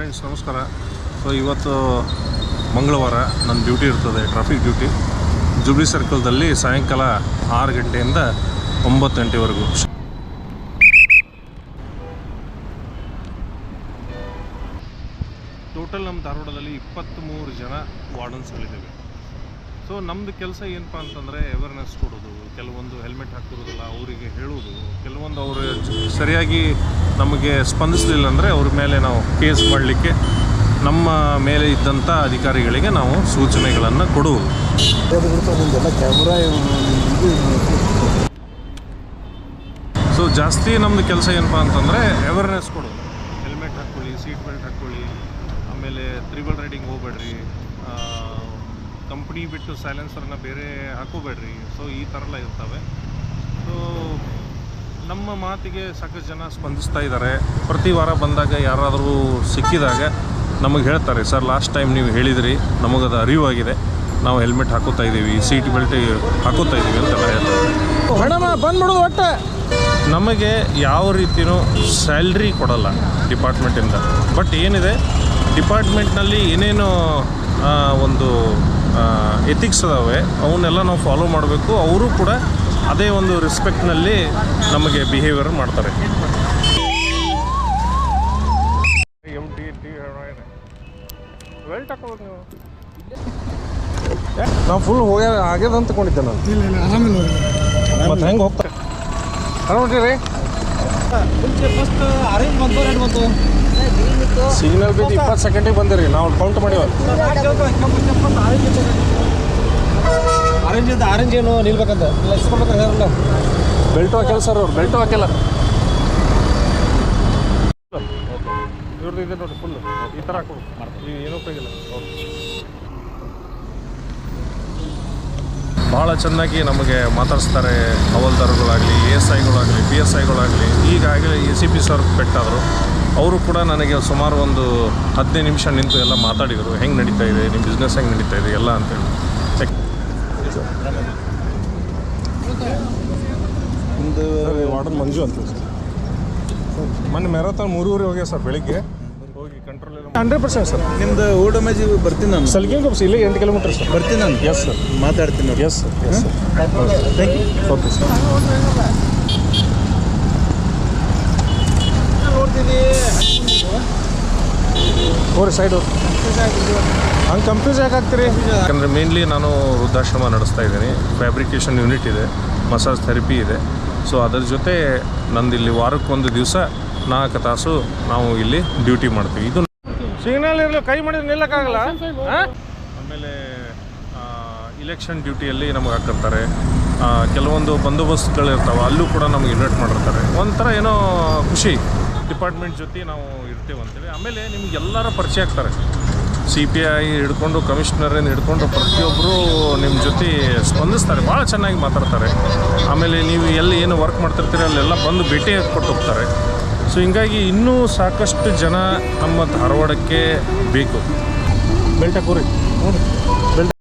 Friends ನಮಸ್ಕಾರ. So ಇವತ್ತು ಮಂಗಳವಾರ ನನ್ನ ಡ್ಯೂಟಿ ಇರ್ತದೆ, ಟ್ರಾಫಿಕ್ ಡ್ಯೂಟಿ. ಜುಬ್ಲಿ ಸರ್ಕಲ್ದಲ್ಲಿ ಸಾಯಂಕಾಲ 6 ಗಂಟೆಯಿಂದ 9 ಗಂಟೆವರೆಗೂ. ಟೋಟಲ್ ನಮ್ಮ ಧಾರವಾಡದಲ್ಲಿ 23 ಜನ ವಾರ್ಡನ್ಸ್ಗಳಿದ್ದೇವೆ. ಸೊ ನಮ್ಮದು ಕೆಲಸ ಏನಪ್ಪ ಅಂತಂದರೆ ಅವೇರ್ನೆಸ್ ಕೊಡೋದು, ಕೆಲವೊಂದು ಹೆಲ್ಮೆಟ್ ಹಾಕಿರೋದಿಲ್ಲ ಅವರಿಗೆ ಹೇಳೋದು, ಕೆಲವೊಂದು ಅವರು ಸರಿಯಾಗಿ ನಮಗೆ ಸ್ಪಂದಿಸಲಿಲ್ಲ ಅಂದರೆ ಅವ್ರ ಮೇಲೆ ನಾವು ಕೇಸ್ ಮಾಡಲಿಕ್ಕೆ ನಮ್ಮ ಮೇಲೆ ಇದ್ದಂಥ ಅಧಿಕಾರಿಗಳಿಗೆ ನಾವು ಸೂಚನೆಗಳನ್ನು ಕೊಡುವುದು. ಸೊ ಜಾಸ್ತಿ ನಮ್ಮದು ಕೆಲಸ ಏನಪ್ಪ ಅಂತಂದರೆ ಅವೇರ್ನೆಸ್ ಕೊಡೋದು. ಹೆಲ್ಮೆಟ್ ಹಾಕ್ಕೊಳ್ಳಿ, ಸೀಟ್ ಬೆಲ್ಟ್ ಹಾಕ್ಕೊಳ್ಳಿ, ಆಮೇಲೆ ತ್ರಿಬಲ್ ರೈಡಿಂಗ್ ಹೋಗ್ಬೇಡ್ರಿ, ಕಂಪ್ನಿ ಬಿಟ್ಟು ಸೈಲೆನ್ಸರ್ನ ಬೇರೆ ಹಾಕೋಬೇಡ್ರಿ. ಸೊ ಈ ಥರ ಎಲ್ಲ ಇರ್ತವೆ. ಸೊ ನಮ್ಮ ಮಾತಿಗೆ ಸಾಕಷ್ಟು ಜನ ಸ್ಪಂದಿಸ್ತಾ ಇದ್ದಾರೆ. ಪ್ರತಿ ವಾರ ಬಂದಾಗ ಯಾರಾದರೂ ಸಿಕ್ಕಿದಾಗ ನಮಗೆ ಹೇಳ್ತಾರೆ, ಸರ್ ಲಾಸ್ಟ್ ಟೈಮ್ ನೀವು ಹೇಳಿದಿರಿ, ನಮಗದು ಅರಿವಾಗಿದೆ, ನಾವು ಹೆಲ್ಮೆಟ್ ಹಾಕೋತಾ ಇದ್ದೀವಿ, ಸೀಟ್ ಬೆಲ್ಟ್ ಹಾಕೋತಾ ಇದ್ದೀವಿ ಅಂತೆಲ್ಲ ಹೇಳ್ತಾರೆ. ಬಂದ್ಬಿಡೋದು ಒಟ್ಟು ನಮಗೆ ಯಾವ ರೀತಿಯೂ ಸ್ಯಾಲ್ರಿ ಕೊಡಲ್ಲ ಡಿಪಾರ್ಟ್ಮೆಂಟಿಂದ. ಬಟ್ ಏನಿದೆ ಡಿಪಾರ್ಟ್ಮೆಂಟ್ನಲ್ಲಿ ಏನೇನು ಒಂದು ಎಥಿಕ್ಸ್ ಅದಾವೆ ಅವನ್ನೆಲ್ಲ ನಾವು ಫಾಲೋ ಮಾಡಬೇಕು. ಅವರು ಕೂಡ ಅದೇ ಒಂದು ರೆಸ್ಪೆಕ್ಟ್ನಲ್ಲಿ ನಮಗೆ ಬಿಹೇವಿಯರ್ ಮಾಡ್ತಾರೆ. ವೆಲ್ಟ್ ಹಾಕೋಬೇಕು ನೀವು. ನಾವು ಫುಲ್ ಆಗ್ಯದ ಅಂತ ತಗೊಂಡಿದ್ದೆ ನಾನು. ಮತ್ತು ಹೆಂಗೆ ಹೋಗ್ತಾರೆ ನೋಡ್ರಿ ಸಿಗ್ನಲ್ ಬಿದ್ದು 20 ಸೆಕೆಂಡಿಗೆ ಬಂದಿರಿ. ನಾವು ಕೌಂಟ್ ಮಾಡಿವ ಆರೆಂಜ್ ಏನು ನಿಲ್ಬೇಕಂತ ಇಸ್ಕೊಬೇಕಂತ. ಬೆಲ್ಟು ಹಾಕಿಲ್ಲ ಸರ್, ಅವ್ರು ಬೆಲ್ಟು ಹಾಕಿಲ್ಲ. ಇವ್ರದ್ದು ಇದೆ ನೋಡಿ ಫುಲ್ ಈ ಥರ ಹಾಕೋದು, ಏನೂ ಉಪಯೋಗಿಲ್ಲ. ಭಾಳ ಚೆನ್ನಾಗಿ ನಮಗೆ ಮಾತಾಡಿಸ್ತಾರೆ. ಹವಲ್ದಾರ್ಗಳಾಗಲಿ, ASIಗಳಾಗಲಿ, PSIಗಳಾಗಲಿ. ಈಗಾಗಲೇ ACP ಸರ್ ಪೆಟ್ಟಾದರು. ಅವರು ಕೂಡ ನನಗೆ ಸುಮಾರು ಒಂದು 15 ನಿಮಿಷ ನಿಂತು ಎಲ್ಲ ಮಾತಾಡಿದರು. ಹೆಂಗೆ ನಡೀತಾ ಇದೆ ನಿಮ್ಮ ಬಿಸ್ನೆಸ್, ಹೆಂಗೆ ನಡೀತಾ ಇದೆ ಎಲ್ಲ ಅಂತೇಳಿ. ನಿಮ್ಮದು ವಾರ್ಡನ್ ಮಂಜು ಅಂತ ಸರ್. ಮೊನ್ನೆ ಮ್ಯಾರಥಾನ್ 3 ಹೋಗ್ಯ ಸರ್, ಬೆಳಿಗ್ಗೆ ಹೋಗಿ ಕಂಟ್ರೋಲ್ 100% ಸರ್. ನಿಮ್ದು ಓಲ್ಡ್ ಅಮೇಜ್ ಬರ್ತೀನಿ ನಾನು. ಸಲ್ಗಿಂಗ್ ಇಲ್ಲೇ 8 ಕಿಲೋಮೀಟರ್ ಸರ್. ಬರ್ತೀನಿ ನಾನು. ಎಸ್ ಸರ್, ಮಾತಾಡ್ತೀನಿ ನೋಡಿ. Yes sir, yes sir. Thank you. Okay sir. ನೋಡ್ತೀನಿ ಹೋರಿ ಸೈಡು ಹಂಗೆ ಕನ್ಫ್ಯೂಸ್ ಯಾಕಾಗ್ತೀರಿ? ಯಾಕಂದರೆ ಮೇನ್ಲಿ ನಾನು ವೃದ್ಧಾಶ್ರಮ ನಡೆಸ್ತಾ ಇದ್ದೀನಿ. ಫ್ಯಾಬ್ರಿಕೇಷನ್ ಯೂನಿಟ್ ಇದೆ, ಮಸಾಜ್ ಥೆರಪಿ ಇದೆ. ಸೊ ಅದರ ಜೊತೆ ನಂದು ಇಲ್ಲಿ ವಾರಕ್ಕೊಂದು ದಿವಸ 4 ತಾಸು ನಾವು ಇಲ್ಲಿ ಡ್ಯೂಟಿ ಮಾಡ್ತೀವಿ. ಇದು ಸಿಗ್ನಲ್ ಇರಲಿ, ಕೈ ಮಾಡಿದ್ರೆ ನಿಲ್ಲಕ್ಕಾಗಲ್ಲ. ಆಮೇಲೆ ಇಲೆಕ್ಷನ್ ಡ್ಯೂಟಿಯಲ್ಲಿ ನಮಗೆ ಹಾಕಿರ್ತಾರೆ. ಕೆಲವೊಂದು ಬಂದೋಬಸ್ತ್ಗಳಿರ್ತಾವೆ, ಅಲ್ಲೂ ಕೂಡ ನಮಗೆ ಇನ್ವೈಟ್ ಮಾಡಿರ್ತಾರೆ. ಒಂಥರ ಏನೋ ಖುಷಿ, ಡಿಪಾರ್ಟ್ಮೆಂಟ್ ಜೊತೆ ನಾವು ಇರ್ತೀವಿ ಅಂತೇಳಿ. ಆಮೇಲೆ ನಿಮ್ಗೆ ಎಲ್ಲರ ಪರಿಚಯ ಆಗ್ತಾರೆ. CPI ಹಿಡ್ಕೊಂಡು ಕಮಿಷನರಿಂದ ಹಿಡ್ಕೊಂಡು ಪ್ರತಿಯೊಬ್ಬರು ನಿಮ್ಮ ಜೊತೆ ಸ್ಪಂದಿಸ್ತಾರೆ, ಭಾಳ ಚೆನ್ನಾಗಿ ಮಾತಾಡ್ತಾರೆ. ಆಮೇಲೆ ನೀವು ಎಲ್ಲಿ ಏನು ವರ್ಕ್ ಮಾಡ್ತಿರ್ತೀರಿ ಅಲ್ಲೆಲ್ಲ ಬಂದು ಭೇಟಿ ಕೊಟ್ಟು ಹೋಗ್ತಾರೆ. ಸೊ ಹಿಂಗಾಗಿ ಇನ್ನೂ ಸಾಕಷ್ಟು ಜನ ನಮ್ಮ ಧಾರವಾಡಕ್ಕೆ ಬೇಕು. Belt ಹಾಕೋರಿ, belt